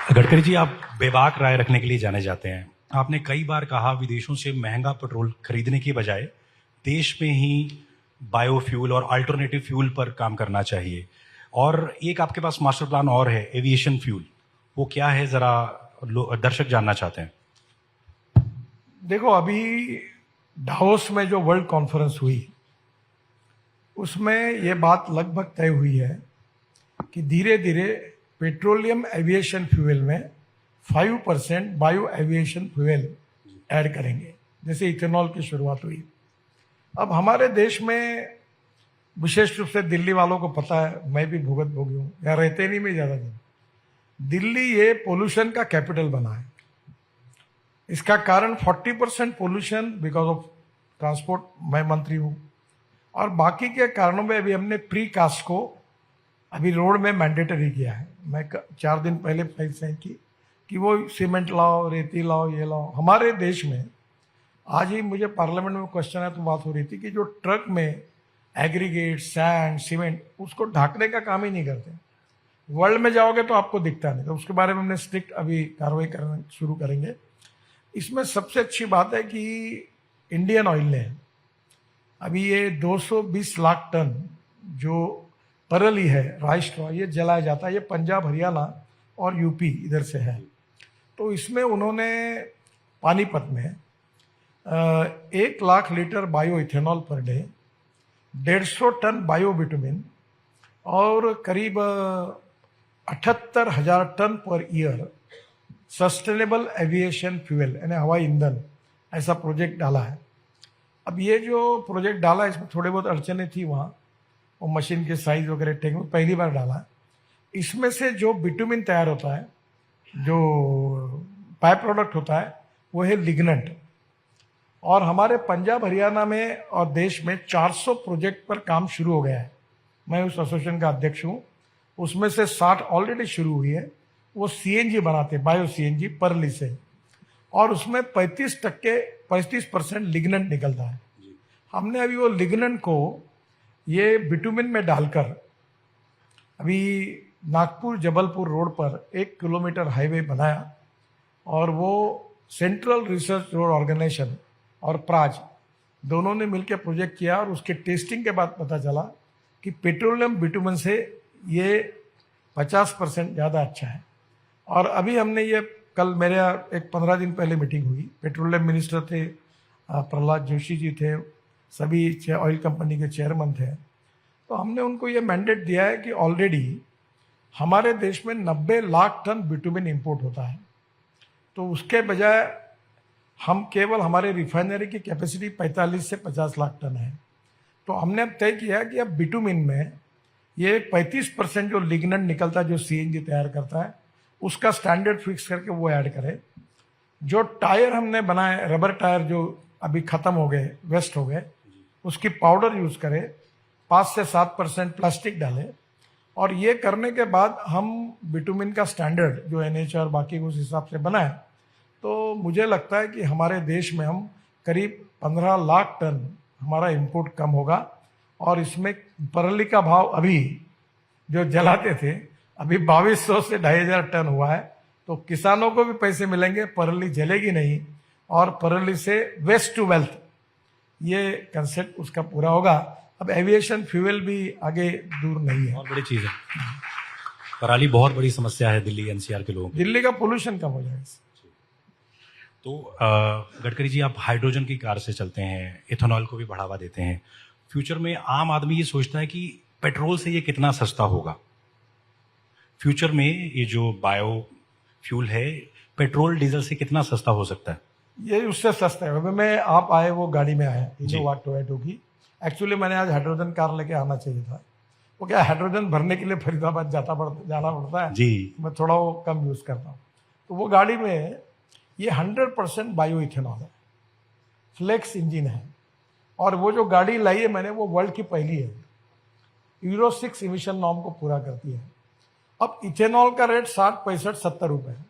गडकरी जी, आप बेबाक राय रखने के लिए जाने जाते हैं। आपने कई बार कहा विदेशों से महंगा पेट्रोल खरीदने की बजाय देश में ही बायोफ्यूल और अल्टरनेटिव फ्यूल पर काम करना चाहिए। और एक आपके पास मास्टर प्लान और है, एविएशन फ्यूल। वो क्या है, जरा दर्शक जानना चाहते हैं। देखो, अभी डावोस में जो वर्ल्ड कॉन्फ्रेंस हुई उसमें ये बात लगभग तय हुई है कि धीरे धीरे पेट्रोलियम एविएशन फ्यूल में 5% बायो एविएशन फ्यूल ऐड करेंगे, जैसे इथेनॉल की शुरुआत हुई। अब हमारे देश में विशेष रूप से दिल्ली वालों को पता है, मैं भी भुगत भोगी हूँ, यहाँ रहते नहीं मैं ज़्यादा दिन। दिल्ली ये पोल्यूशन का कैपिटल बना है। इसका कारण 40% पोल्यूशन बिकॉज ऑफ ट्रांसपोर्ट, मैं मंत्री हूँ, और बाकी के कारणों में अभी हमने प्री कास्ट को अभी रोड में मैंडेटरी किया है। मैं 4 दिन पहले फाइल साइन की कि वो सीमेंट लाओ, रेती लाओ, ये लाओ। हमारे देश में आज ही मुझे पार्लियामेंट में क्वेश्चन है तो बात हो रही थी कि जो ट्रक में एग्रीगेट, सैंड, सीमेंट, उसको ढाकने का काम ही नहीं करते। वर्ल्ड में जाओगे तो आपको दिखता नहीं, तो उसके बारे में हमने स्ट्रिक्ट अभी कार्रवाई करना शुरू करेंगे। इसमें सबसे अच्छी बात है कि इंडियन ऑयल ने अभी ये 220 लाख टन जो परली है, राइस स्ट्रॉ, ये जलाया जाता है। ये पंजाब, हरियाणा और यूपी इधर से है। तो इसमें उन्होंने पानीपत में 1 lakh litre bio ethanol per day, 150 ton bio bitumen और करीब 78,000 ton per year sustainable aviation fuel यानी हवाई ईंधन, ऐसा प्रोजेक्ट डाला है। अब ये जो प्रोजेक्ट डाला है इसमें थोड़ी बहुत अड़चनें थी, वहाँ वो मशीन के साइज वगैरह टेक्निक पहली बार डाला है। इसमें से जो बिटुमिन तैयार होता है, जो बाय प्रोडक्ट होता है, वो है लिग्नेंट। और हमारे पंजाब, हरियाणा में और देश में 400 प्रोजेक्ट पर काम शुरू हो गया है। मैं उस एसोसिएशन का अध्यक्ष हूँ। उसमें से 60 ऑलरेडी शुरू हुई है। वो सीएनजी बनाते, बायो सीएनजी परली से, और उसमें 35% लिग्नेंट निकलता है। हमने अभी वो लिग्नेंट को ये बिटुमिन में डालकर अभी नागपुर जबलपुर रोड पर 1 किलोमीटर हाईवे बनाया, और वो सेंट्रल रिसर्च रोड ऑर्गेनाइजेशन और प्राज दोनों ने मिलकर प्रोजेक्ट किया। और उसके टेस्टिंग के बाद पता चला कि पेट्रोलियम बिटुमिन से ये 50% ज़्यादा अच्छा है। और अभी हमने ये कल मेरे एक 15 दिन पहले मीटिंग हुई, पेट्रोलियम मिनिस्टर थे, प्रहलाद जोशी जी थे, सभी ऑयल कंपनी के चेयरमैन थे। तो हमने उनको ये मैंडेट दिया है कि ऑलरेडी हमारे देश में 90 लाख टन बिटुमिन इंपोर्ट होता है, तो उसके बजाय हम केवल हमारे रिफाइनरी की कैपेसिटी 45 से 50 लाख टन है। तो हमने अब तय किया कि अब बिटुमिन में ये 35% जो लिग्नेंट निकलता है, जो सीएनजी तैयार करता है, उसका स्टैंडर्ड फिक्स करके वो ऐड करें। जो टायर हमने बनाए, रबर टायर जो अभी खत्म हो गए, वेस्ट हो गए, उसकी पाउडर यूज करें, 5 से 7% प्लास्टिक डालें। और ये करने के बाद हम बिटुमिन का स्टैंडर्ड जो एनएच और बाकी उस हिसाब से बनाए, तो मुझे लगता है कि हमारे देश में हम करीब 15 लाख टन हमारा इंपोर्ट कम होगा। और इसमें परली का भाव अभी जो जलाते थे, अभी 2200 से 2500 टन हुआ है। तो किसानों को भी पैसे मिलेंगे, परली जलेगी नहीं, और परली से वेस्ट टू वेल्थ, ये कंसेप्ट उसका पूरा होगा। अब एविएशन फ्यूल भी आगे दूर नहीं है। बहुत बड़ी चीज है। पराली बहुत बड़ी समस्या है दिल्ली एनसीआर के लोगों की। दिल्ली का पोल्यूशन कम हो जाएगा। तो गडकरी जी, आप हाइड्रोजन की कार से चलते हैं, इथेनॉल को भी बढ़ावा देते हैं। फ्यूचर में आम आदमी ये सोचता है कि पेट्रोल से ये कितना सस्ता होगा। फ्यूचर में ये जो बायो फ्यूल है, पेट्रोल डीजल से कितना सस्ता हो सकता है? ये उससे सस्ता है। मैं आप आए वो गाड़ी में आए इनोवा टोयोटो की। एक्चुअली मैंने आज हाइड्रोजन कार लेके आना चाहिए था। वो क्या, हाइड्रोजन भरने के लिए फरीदाबाद जाना पड़ता है जी। मैं थोड़ा वो कम यूज करता हूँ। तो वो गाड़ी में ये 100% बायो इथेनॉल है, फ्लेक्स इंजन है। और वो जो गाड़ी लाई है मैंने, वो वर्ल्ड की पहली है, यूरो 6 इमिशन नॉर्म को पूरा करती है। अब इथेनॉल का रेट 60, 65, 70 रुपए है,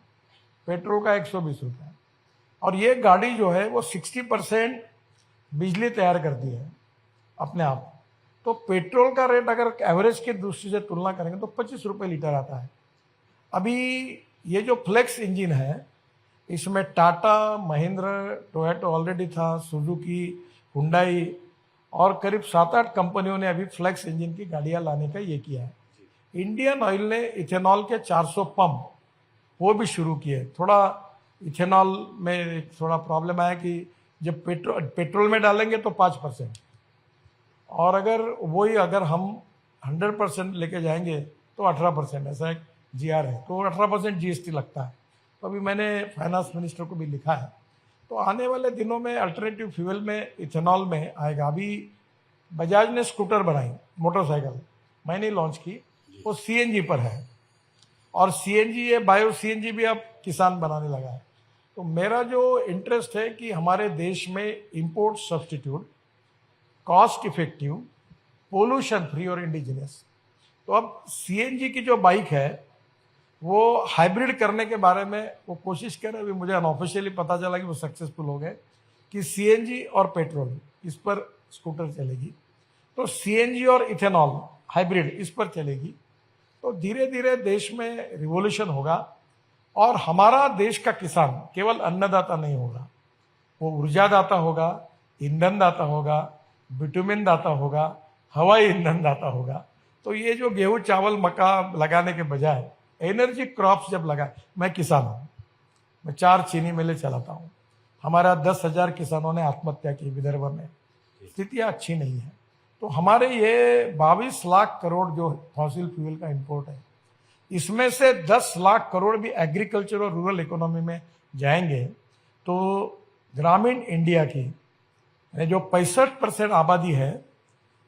पेट्रोल का 120 रुपए है। और ये गाड़ी जो है वो 60% बिजली तैयार करती है अपने आप। तो पेट्रोल का रेट अगर एवरेज की दूसरी से तुलना करेंगे तो 25 रुपए लीटर आता है। अभी ये जो फ्लेक्स इंजन है, इसमें टाटा, महिंद्रा, टोयोटा ऑलरेडी था, सुजुकी, हुंडई और करीब 7-8 कंपनियों ने अभी फ्लेक्स इंजन की गाड़ियां लाने का ये किया है। इंडियन ऑयल ने इथेनॉल के 400 पंप वो भी शुरू किए। थोड़ा इथेनॉल में थोड़ा प्रॉब्लम आया कि जब पेट्रोल में डालेंगे तो 5%, और अगर हम 100% लेके जाएंगे तो 18%, ऐसा एक GR है, तो 18% GST लगता है। तो अभी मैंने फाइनेंस मिनिस्टर को भी लिखा है, तो आने वाले दिनों में अल्टरनेटिव फ्यूल में इथेनॉल में आएगा। अभी बजाज ने स्कूटर बनाई, मोटरसाइकिल मैंने लॉन्च की, वो CNG पर है, और CNG ये बायो CNG भी अब किसान बनाने लगा है। तो मेरा जो इंटरेस्ट है कि हमारे देश में import substitute, cost effective, pollution free और इंडिजिनस। तो अब CNG की जो बाइक है वो हाइब्रिड करने के बारे में वो कोशिश कर रहे हैं। अभी मुझे अनऑफिशियली पता चला कि वो सक्सेसफुल हो गए कि CNG और पेट्रोल इस पर स्कूटर चलेगी, तो CNG और इथेनॉल हाइब्रिड इस पर चलेगी। तो धीरे धीरे देश में रिवॉल्यूशन होगा, और हमारा देश का किसान केवल अन्नदाता नहीं होगा, वो ऊर्जा दाता होगा, ईंधन दाता होगा, बिटुमिन दाता होगा, हवाई ईंधन दाता होगा। तो ये जो गेहूं चावल मक्का लगाने के बजाय एनर्जी क्रॉप्स जब लगा, मैं किसान हूँ, मैं 4 चीनी मिलें चलाता हूँ, हमारा 10,000 किसानों ने आत्महत्या की विदर्भ में, स्थितियाँ अच्छी नहीं है। तो हमारे ये 22 लाख करोड़ जो फॉसिल फ्यूल का इंपोर्ट है, इसमें से 10 लाख करोड़ भी एग्रीकल्चर और रूरल इकोनॉमी में जाएंगे। तो ग्रामीण इंडिया की जो 65% आबादी है,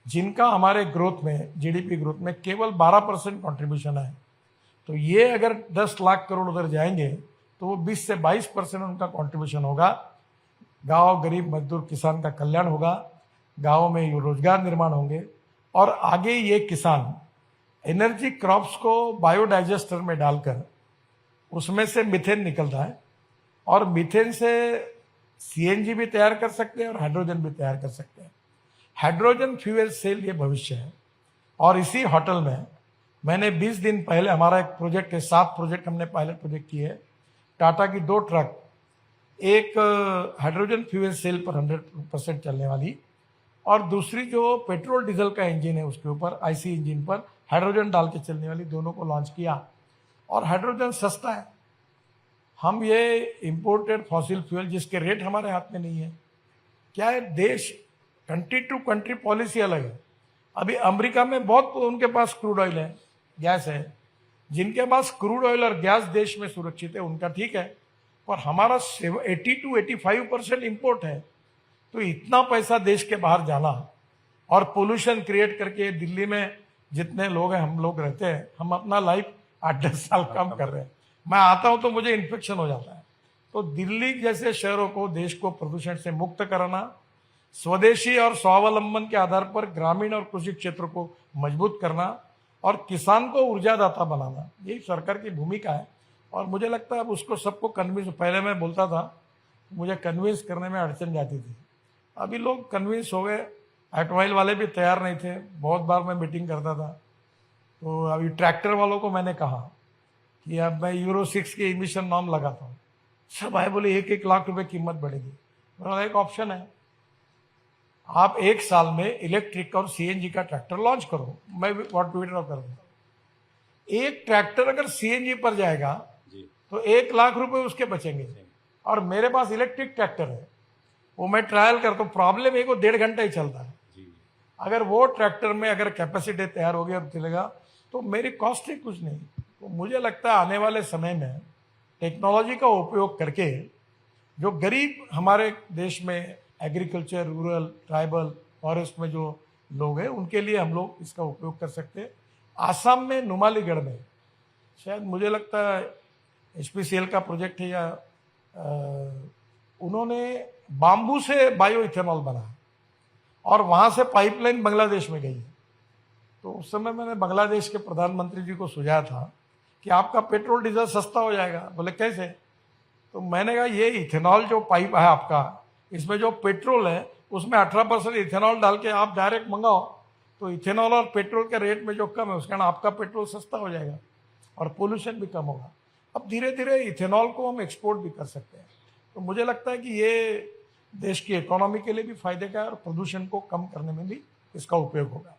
जिनका हमारे ग्रोथ में, GDP ग्रोथ में केवल 12% कॉन्ट्रीब्यूशन है, तो ये अगर 10 लाख करोड़ उधर जाएंगे तो वो 20 से 22% उनका कॉन्ट्रीब्यूशन होगा। गांव, गरीब मजदूर किसान का कल्याण होगा, गाँव में रोजगार निर्माण होंगे, और आगे ये किसान एनर्जी क्रॉप्स को बायोडाइजेस्टर में डालकर उसमें से मीथेन निकलता है, और मीथेन से CNG भी तैयार कर सकते हैं और हाइड्रोजन भी तैयार कर सकते हैं। हाइड्रोजन फ्यूल सेल ये भविष्य है। और इसी होटल में मैंने 20 दिन पहले, हमारा एक प्रोजेक्ट है, 7 प्रोजेक्ट हमने पायलट प्रोजेक्ट किए। टाटा की 2 ट्रक, एक हाइड्रोजन फ्यूल सेल पर 100% चलने वाली, और दूसरी जो पेट्रोल डीजल का इंजन है उसके ऊपर IC इंजन पर हाइड्रोजन डाल के चलने वाली, दोनों को लॉन्च किया। और हाइड्रोजन सस्ता है। हम ये इंपोर्टेड फॉसिल फ्यूल जिसके रेट हमारे हाथ में नहीं है, क्या है, देश कंट्री टू कंट्री पॉलिसी अलग है। अभी अमेरिका में बहुत उनके पास क्रूड ऑयल है, गैस है, जिनके पास क्रूड ऑयल और गैस देश में सुरक्षित है उनका ठीक है, पर हमारा 80 to 85% इंपोर्ट है। तो इतना पैसा देश के बाहर जाना और पोल्यूशन क्रिएट करके, दिल्ली में जितने लोग हैं, हम लोग रहते हैं, हम अपना लाइफ 8-10 साल कम कर रहे हैं। मैं आता हूं तो मुझे इन्फेक्शन हो जाता है। तो दिल्ली जैसे शहरों को, देश को प्रदूषण से मुक्त कराना, स्वदेशी और स्वावलंबन के आधार पर ग्रामीण और कृषि क्षेत्र को मजबूत करना, और किसान को ऊर्जादाता बनाना, यही सरकार की भूमिका है। और मुझे लगता है अब उसको सबको कन्विंस, पहले मैं बोलता था, मुझे कन्विंस करने में अड़चन जाती थी, अभी लोग कन्विंस हो गए। ऑटोमोबाइल वाले भी तैयार नहीं थे, बहुत बार मैं मीटिंग करता था। तो अभी ट्रैक्टर वालों को मैंने कहा कि अब मैं Euro 6 के इमिशन नॉर्म लगाता हूँ। सब आए बोले 1-1 लाख रुपए कीमत बढ़ेगी। मेरा एक ऑप्शन है, आप 1 साल में इलेक्ट्रिक और CNG का ट्रैक्टर लॉन्च करो, मैं ट्विटर कर दूंगा। एक ट्रैक्टर अगर CNG पर जाएगा तो 1 लाख रुपए उसके बचेंगे। और मेरे पास इलेक्ट्रिक ट्रैक्टर है, वो मैं ट्रायल करता हूँ। प्रॉब्लम है वो 1.5 घंटा ही चलता है। अगर वो ट्रैक्टर में अगर कैपेसिटी तैयार हो गया और चलेगा तो मेरी कॉस्ट ही कुछ नहीं। तो मुझे लगता है आने वाले समय में टेक्नोलॉजी का उपयोग करके जो गरीब हमारे देश में एग्रीकल्चर, रूरल, ट्राइबल, फॉरेस्ट में जो लोग हैं, उनके लिए हम लोग इसका उपयोग कर सकते हैं। आसाम में नुमालीगढ़ में शायद मुझे लगता है HPCL का प्रोजेक्ट है, या उन्होंने बाम्बू से बायो इथेनॉल बनाया और वहां से पाइपलाइन बांग्लादेश में गई। तो उस समय मैंने बांग्लादेश के प्रधानमंत्री जी को सुझाया था कि आपका पेट्रोल डीजल सस्ता हो जाएगा। बोले कैसे? तो मैंने कहा ये इथेनॉल जो पाइप है आपका, इसमें जो पेट्रोल है उसमें 18% इथेनॉल डाल के आप डायरेक्ट मंगाओ, तो इथेनॉल और पेट्रोल के रेट में जो कम है उसके कारण आपका पेट्रोल सस्ता हो जाएगा और पोल्यूशन भी कम होगा। अब धीरे धीरे इथेनॉल को हम एक्सपोर्ट भी कर सकते हैं। तो मुझे लगता है कि ये देश की इकोनॉमी के लिए भी फायदे का है और प्रदूषण को कम करने में भी इसका उपयोग होगा।